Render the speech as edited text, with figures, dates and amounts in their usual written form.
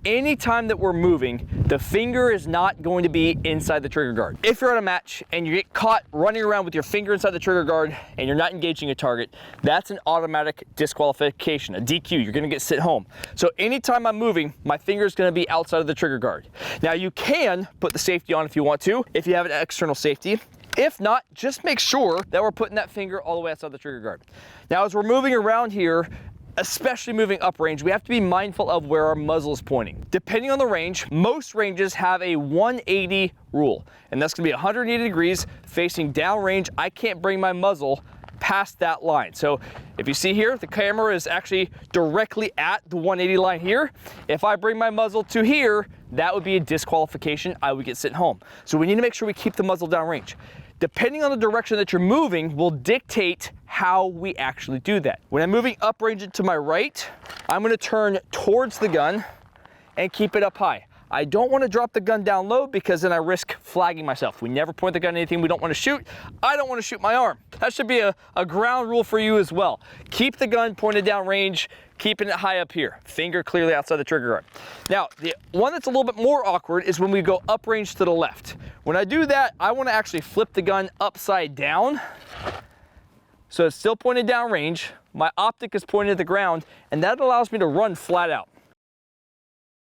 anytime that we're moving, the finger is not going to be inside the trigger guard. If you're at a match and you get caught running around with your finger inside the trigger guard and you're not engaging a target, that's an automatic disqualification, a DQ. You're gonna get sent home. So anytime I'm moving, my finger is gonna be outside of the trigger guard. Now you can put the safety on if you want to, if you have an external safety. If not, just make sure that we're putting that finger all the way outside the trigger guard. Now as we're moving around here, especially moving uprange, we have to be mindful of where our muzzle is pointing. Depending on the range, most ranges have a 180 rule, and that's gonna be 180 degrees facing downrange. I can't bring my muzzle past that line. So if you see here, the camera is actually directly at the 180 line here. If I bring my muzzle to here, that would be a disqualification. I would get sent home. So we need to make sure we keep the muzzle downrange. Depending on the direction that you're moving will dictate how we actually do that. When I'm moving uprange to my right, I'm gonna turn towards the gun and keep it up high. I don't want to drop the gun down low because then I risk flagging myself. We never point the gun at anything we don't want to shoot. I don't want to shoot my arm. That should be a ground rule for you as well. Keep the gun pointed down range, keeping it high up here. Finger clearly outside the trigger guard. Now, the one that's a little bit more awkward is when we go uprange to the left. When I do that, I want to actually flip the gun upside down. So it's still pointed down range. My optic is pointed at the ground, and that allows me to run flat out.